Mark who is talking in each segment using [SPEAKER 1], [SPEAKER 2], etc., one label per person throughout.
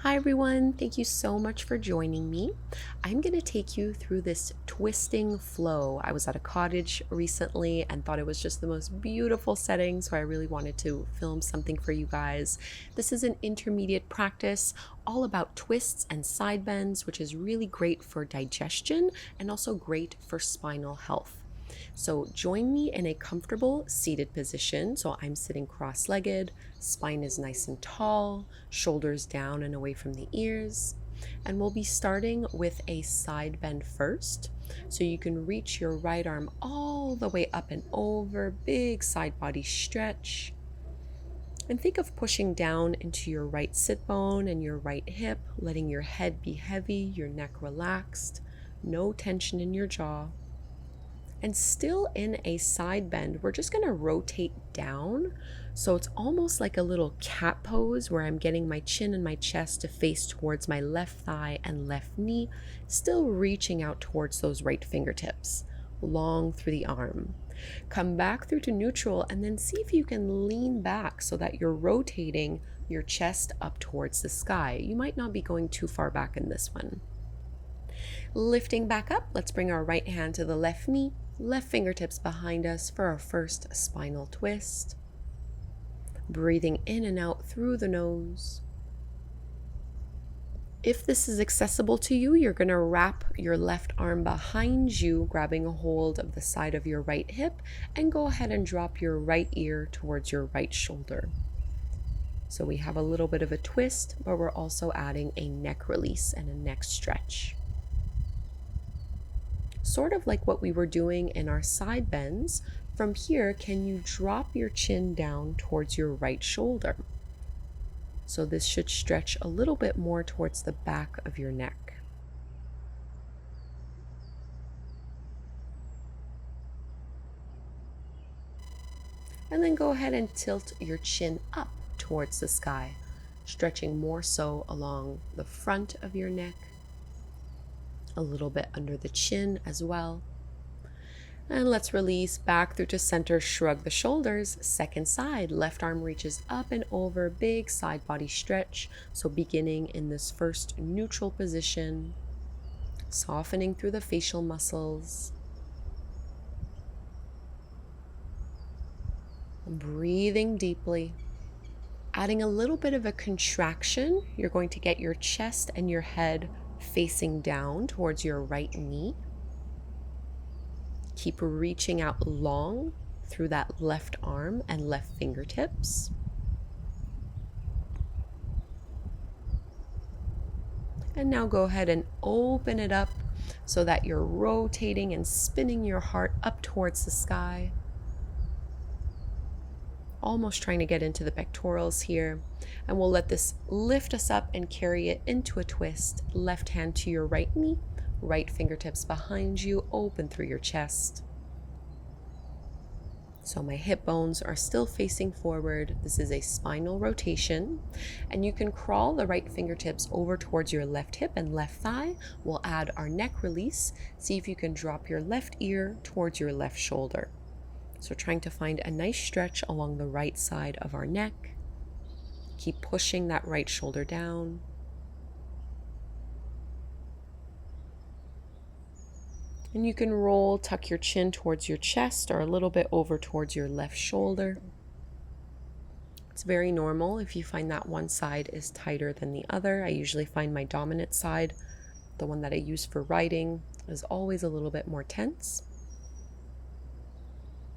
[SPEAKER 1] Hi everyone, thank you so much for joining me. I'm going to take you through this twisting flow. I was at a cottage recently and thought it was just the most beautiful setting, so I really wanted to film something for you guys. This is an intermediate practice all about twists and side bends, which is really great for digestion and also great for spinal health. So join me in a comfortable seated position. So I'm sitting cross-legged, spine is nice and tall, shoulders down and away from the ears. And we'll be starting with a side bend first. So you can reach your right arm all the way up and over, big side body stretch. And think of pushing down into your right sit bone and your right hip, letting your head be heavy, your neck relaxed, no tension in your jaw. And still in a side bend, we're just going to rotate down. So it's almost like a little cat pose where I'm getting my chin and my chest to face towards my left thigh and left knee, still reaching out towards those right fingertips, long through the arm. Come back through to neutral and then see if you can lean back so that you're rotating your chest up towards the sky. You might not be going too far back in this one. Lifting back up, let's bring our right hand to the left knee, left fingertips behind us for our first spinal twist. Breathing in and out through the nose. If this is accessible to you, you're going to wrap your left arm behind you, grabbing a hold of the side of your right hip, and go ahead and drop your right ear towards your right shoulder. So we have a little bit of a twist, but we're also adding a neck release and a neck stretch. Sort of like what we were doing in our side bends, from here, can you drop your chin down towards your right shoulder? So this should stretch a little bit more towards the back of your neck. And then go ahead and tilt your chin up towards the sky, stretching more so along the front of your neck, a little bit under the chin as well. And let's release back through to center, shrug the shoulders. Second side, left arm reaches up and over, big side body stretch. So beginning in this first neutral position, softening through the facial muscles. Breathing deeply. Adding a little bit of a contraction, you're going to get your chest and your head facing down towards your right knee. Keep reaching out long through that left arm and left fingertips. And now go ahead and open it up so that you're rotating and spinning your heart up towards the sky. Almost trying to get into the pectorals here. And we'll let this lift us up and carry it into a twist. Left hand to your right knee. Right fingertips behind you, open through your chest. So my hip bones are still facing forward. This is a spinal rotation. And you can crawl the right fingertips over towards your left hip and left thigh. We'll add our neck release. See if you can drop your left ear towards your left shoulder. So trying to find a nice stretch along the right side of our neck. Keep pushing that right shoulder down. And you can roll, tuck your chin towards your chest or a little bit over towards your left shoulder. It's very normal if you find that one side is tighter than the other. I usually find my dominant side, the one that I use for writing, is always a little bit more tense.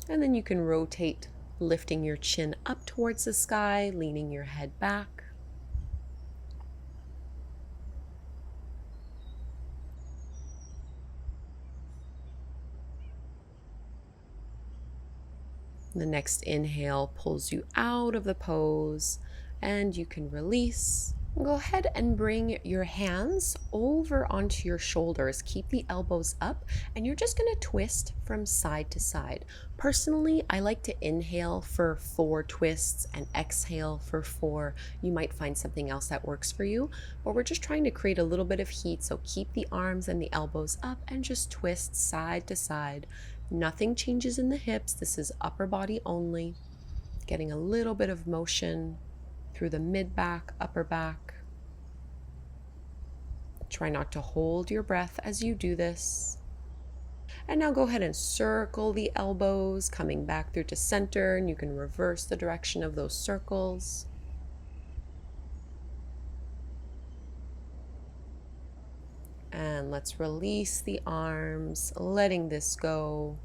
[SPEAKER 1] And then you can rotate, lifting your chin up towards the sky, leaning your head back. The next inhale pulls you out of the pose and you can release. Go ahead and bring your hands over onto your shoulders. Keep the elbows up and you're just going to twist from side to side. Personally, I like to inhale for 4 twists and exhale for 4. You might find something else that works for you, but we're just trying to create a little bit of heat. So keep the arms and the elbows up and just twist side to side. Nothing changes in the hips. This is upper body only. Getting a little bit of motion through the mid back, upper back. Try not to hold your breath as you do this. And now go ahead and circle the elbows, coming back through to center, and you can reverse the direction of those circles. And let's release the arms, letting this go.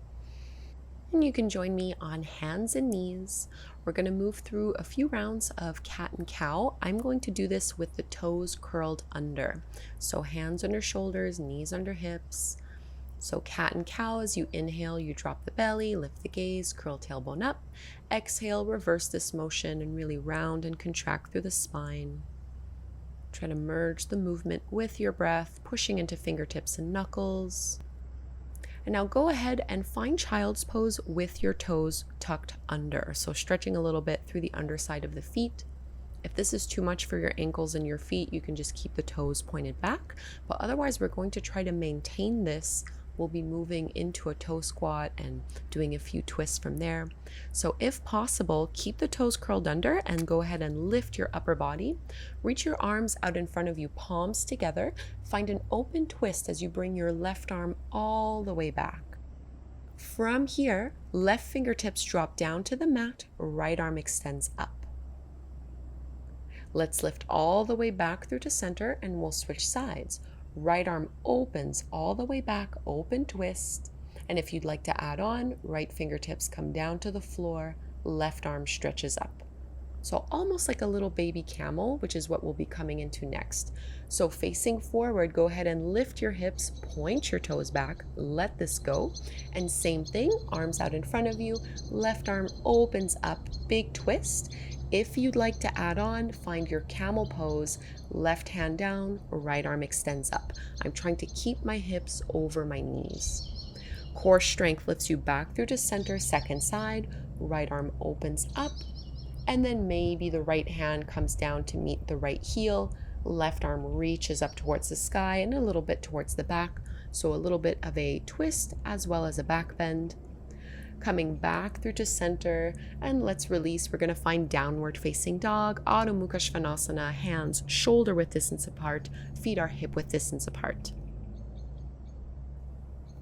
[SPEAKER 1] And you can join me on hands and knees. We're going to move through a few rounds of cat and cow. I'm going to do this with the toes curled under. So hands under shoulders, knees under hips. So cat and cow, as you inhale, you drop the belly, lift the gaze, curl tailbone up. Exhale, reverse this motion and really round and contract through the spine. Try to merge the movement with your breath, pushing into fingertips and knuckles. And now go ahead and find child's pose with your toes tucked under. So stretching a little bit through the underside of the feet. If this is too much for your ankles and your feet, you can just keep the toes pointed back. But otherwise, we're going to try to maintain this. We'll be moving into a toe squat and doing a few twists from there. So if possible, keep the toes curled under and go ahead and lift your upper body. Reach your arms out in front of you, palms together. Find an open twist as you bring your left arm all the way back. From here, left fingertips drop down to the mat, right arm extends up. Let's lift all the way back through to center and we'll switch sides. Right arm opens all the way back, open twist. And if you'd like to add on, right fingertips come down to the floor, left arm stretches up. So almost like a little baby camel, which is what we'll be coming into next. So facing forward, go ahead and lift your hips, point your toes back, let this go. And same thing, arms out in front of you, left arm opens up, big twist. If you'd like to add on, find your camel pose, left hand down, right arm extends up. I'm trying to keep my hips over my knees. Core strength lifts you back through to center, second side, right arm opens up, and then maybe the right hand comes down to meet the right heel, left arm reaches up towards the sky and a little bit towards the back. So a little bit of a twist as well as a back bend. Coming back through to center, and let's release. We're going to find downward facing dog, Adho Mukha Svanasana, hands shoulder width distance apart, feet are hip width distance apart.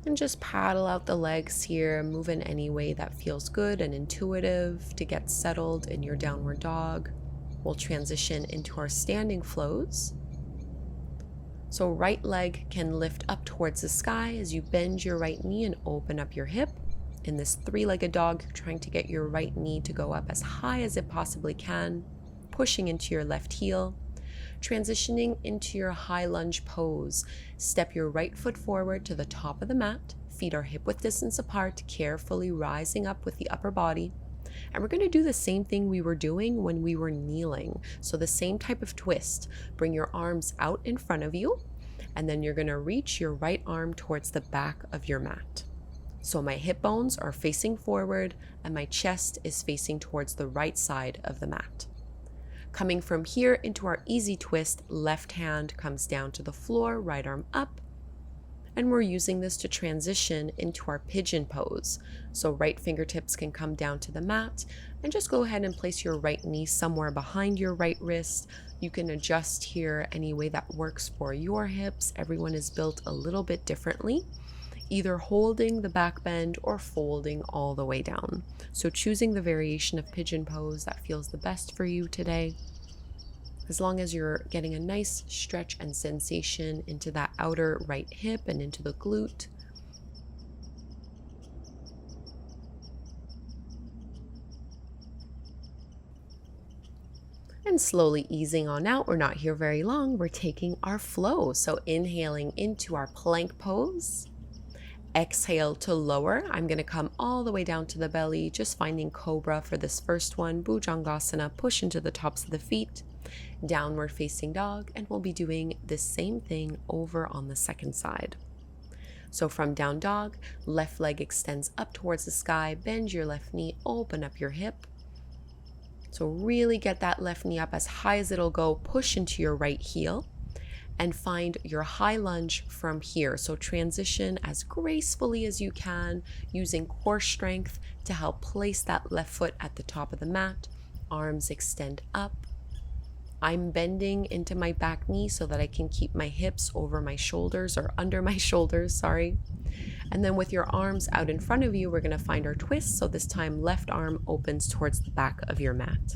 [SPEAKER 1] And just paddle out the legs here, move in any way that feels good and intuitive to get settled in your downward dog. We'll transition into our standing flows. So right leg can lift up towards the sky as you bend your right knee and open up your hip. In this three-legged dog, you're trying to get your right knee to go up as high as it possibly can, pushing into your left heel. Transitioning into your high lunge pose, step your right foot forward to the top of the mat, feet are hip width distance apart, carefully rising up with the upper body. And we're going to do the same thing we were doing when we were kneeling. So the same type of twist. Bring your arms out in front of you, and then you're going to reach your right arm towards the back of your mat. So my hip bones are facing forward and my chest is facing towards the right side of the mat. Coming from here into our easy twist, left hand comes down to the floor, right arm up. And we're using this to transition into our pigeon pose. So right fingertips can come down to the mat and just go ahead and place your right knee somewhere behind your right wrist. You can adjust here any way that works for your hips. Everyone is built a little bit differently, either holding the back bend or folding all the way down. So choosing the variation of pigeon pose that feels the best for you today. As long as you're getting a nice stretch and sensation into that outer right hip and into the glute. And slowly easing on out, we're not here very long, we're taking our flow. So inhaling into our plank pose. Exhale to lower. I'm going to come all the way down to the belly, just finding cobra for this first one. Bhujangasana, push into the tops of the feet. Downward facing dog, and we'll be doing the same thing over on the second side. So from down dog, left leg extends up towards the sky, bend your left knee, open up your hip. So really get that left knee up as high as it'll go, push into your right heel. And find your high lunge from here. So transition as gracefully as you can, using core strength to help place that left foot at the top of the mat. Arms extend up. I'm bending into my back knee so that I can keep my hips over my shoulders, or under my shoulders, sorry. And then with your arms out in front of you, we're going to find our twist. So this time, left arm opens towards the back of your mat.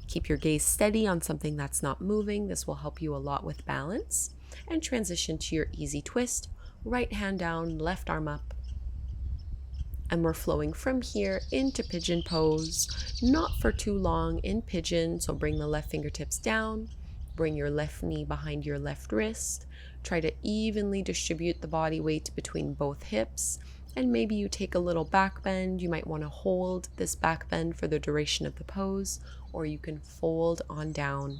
[SPEAKER 1] Keep your gaze steady on something that's not moving. This will help you a lot with balance. And transition to your easy twist. Right hand down, left arm up. And we're flowing from here into pigeon pose, not for too long in pigeon. So bring the left fingertips down, bring your left knee behind your left wrist. Try to evenly distribute the body weight between both hips. And maybe you take a little back bend. You might want to hold this back bend for the duration of the pose, or you can fold on down.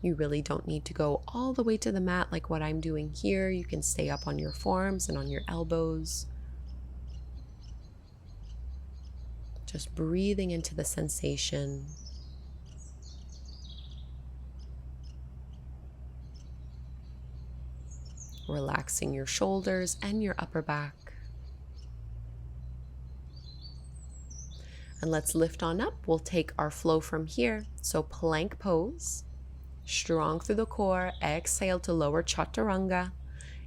[SPEAKER 1] You really don't need to go all the way to the mat like what I'm doing here. You can stay up on your forearms and on your elbows. Just breathing into the sensation. Relaxing your shoulders and your upper back. And let's lift on up. We'll take our flow from here. So plank pose, strong through the core. Exhale to lower chaturanga,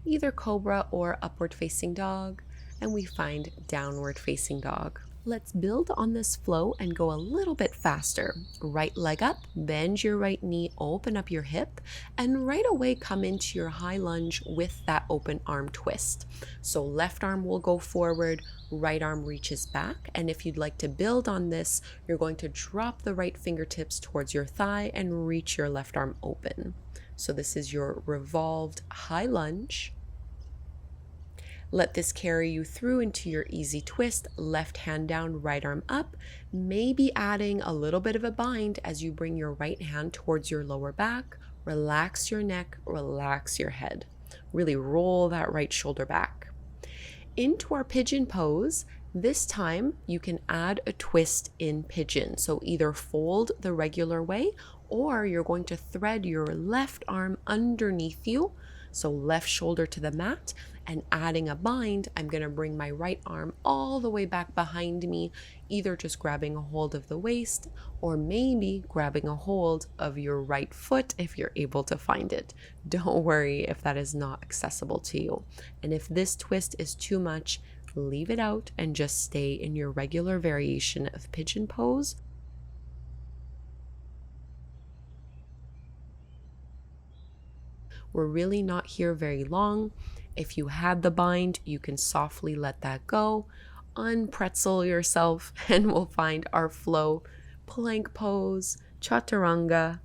[SPEAKER 1] either cobra or upward facing dog. And we find downward facing dog. Let's build on this flow and go a little bit faster. Right leg up, bend your right knee, open up your hip, and right away come into your high lunge with that open arm twist. So left arm will go forward, right arm reaches back, and if you'd like to build on this, you're going to drop the right fingertips towards your thigh and reach your left arm open. So this is your revolved high lunge. Let this carry you through into your easy twist, left hand down, right arm up, maybe adding a little bit of a bind as you bring your right hand towards your lower back, relax your neck, relax your head. Really roll that right shoulder back. Into our pigeon pose, this time you can add a twist in pigeon. So either fold the regular way, or you're going to thread your left arm underneath you, so left shoulder to the mat, and adding a bind, I'm going to bring my right arm all the way back behind me, either just grabbing a hold of the waist or maybe grabbing a hold of your right foot if you're able to find it. Don't worry if that is not accessible to you. And if this twist is too much, leave it out and just stay in your regular variation of pigeon pose. We're really not here very long. If you had the bind, you can softly let that go, unpretzel yourself, and we'll find our flow. Plank pose, chaturanga,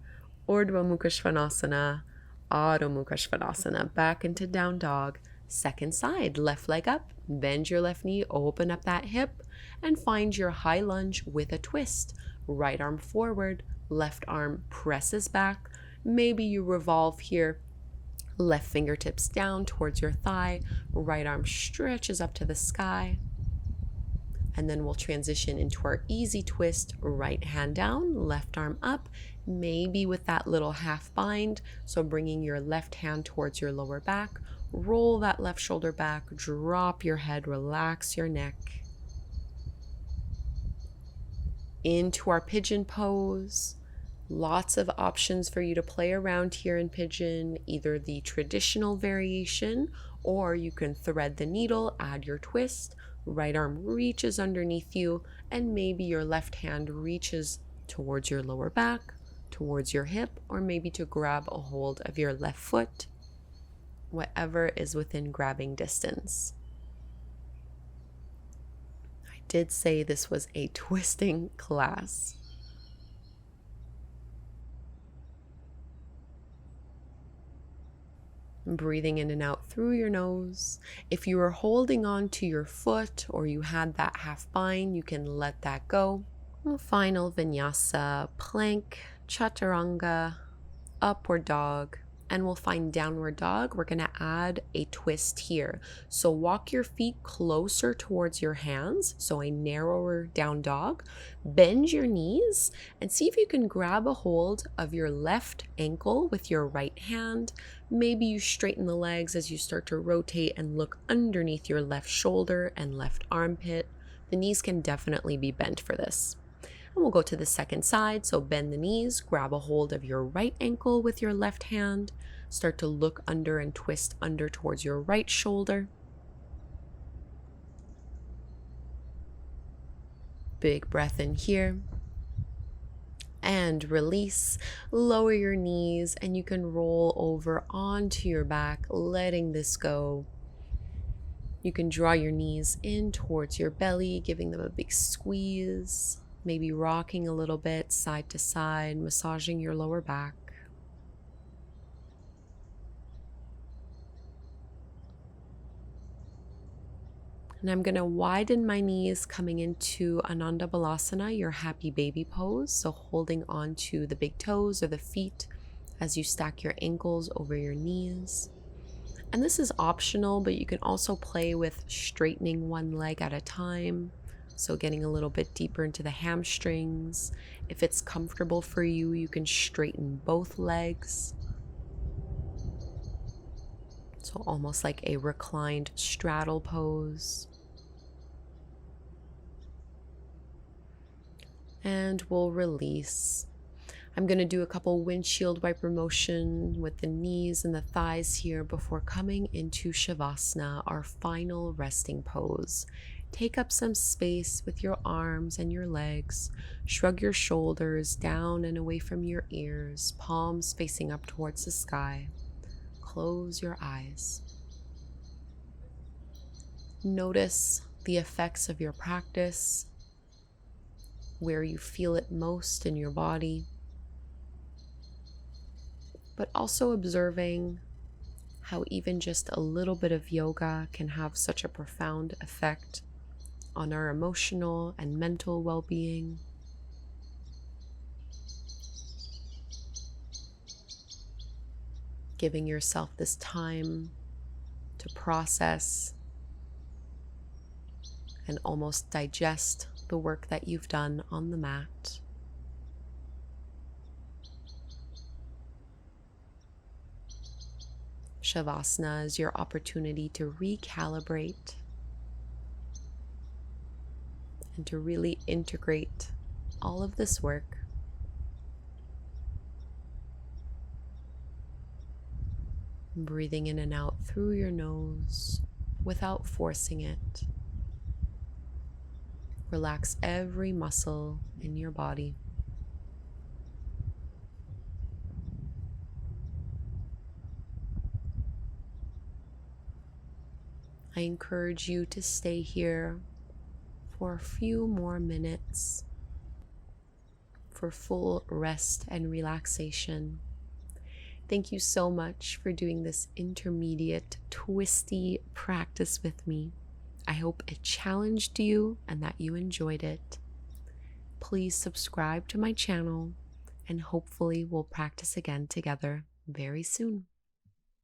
[SPEAKER 1] urdhva mukha svanasana, adho mukha svanasana, back into down dog. Second side, left leg up, bend your left knee, open up that hip, and find your high lunge with a twist. Right arm forward, left arm presses back. Maybe you revolve here. Left fingertips down towards your thigh, right arm stretches up to the sky. And then we'll transition into our easy twist, right hand down, left arm up, maybe with that little half bind. So bringing your left hand towards your lower back, roll that left shoulder back, drop your head, relax your neck. Into our pigeon pose. Lots of options for you to play around here in pigeon, either the traditional variation, or you can thread the needle, add your twist, right arm reaches underneath you, and maybe your left hand reaches towards your lower back, towards your hip, or maybe to grab a hold of your left foot, whatever is within grabbing distance. I did say this was a twisting class. Breathing in and out through your nose. If you are holding on to your foot or you had that half bind, you can let that go. Final vinyasa, plank, chaturanga, upward dog, and we'll find downward dog. We're going to add a twist here. So walk your feet closer towards your hands, so a narrower down dog. Bend your knees and see if you can grab a hold of your left ankle with your right hand. Maybe you straighten the legs as you start to rotate and look underneath your left shoulder and left armpit. The knees can definitely be bent for this. And we'll go to the second side. So bend the knees, grab a hold of your right ankle with your left hand. Start to look under and twist under towards your right shoulder. Big breath in here. And release. Lower your knees and you can roll over onto your back, letting this go. You can draw your knees in towards your belly, giving them a big squeeze. Maybe rocking a little bit side to side, massaging your lower back. And I'm going to widen my knees coming into Ananda Balasana, your happy baby pose. So holding on to the big toes or the feet as you stack your ankles over your knees. And this is optional, but you can also play with straightening one leg at a time. So getting a little bit deeper into the hamstrings. If it's comfortable for you, you can straighten both legs. So almost like a reclined straddle pose. And we'll release. I'm going to do a couple windshield wiper motion with the knees and the thighs here before coming into Savasana, our final resting pose. Take up some space with your arms and your legs. Shrug your shoulders down and away from your ears, palms facing up towards the sky. Close your eyes. Notice the effects of your practice, where you feel it most in your body, but also observing how even just a little bit of yoga can have such a profound effect on our emotional and mental well-being. Giving yourself this time to process and almost digest the work that you've done on the mat. Shavasana is your opportunity to recalibrate and to really integrate all of this work. Breathing in and out through your nose without forcing it. Relax every muscle in your body. I encourage you to stay here for a few more minutes for full rest and relaxation. Thank you so much for doing this intermediate, twisty practice with me. I hope it challenged you and that you enjoyed it. Please subscribe to my channel and hopefully we'll practice again together very soon.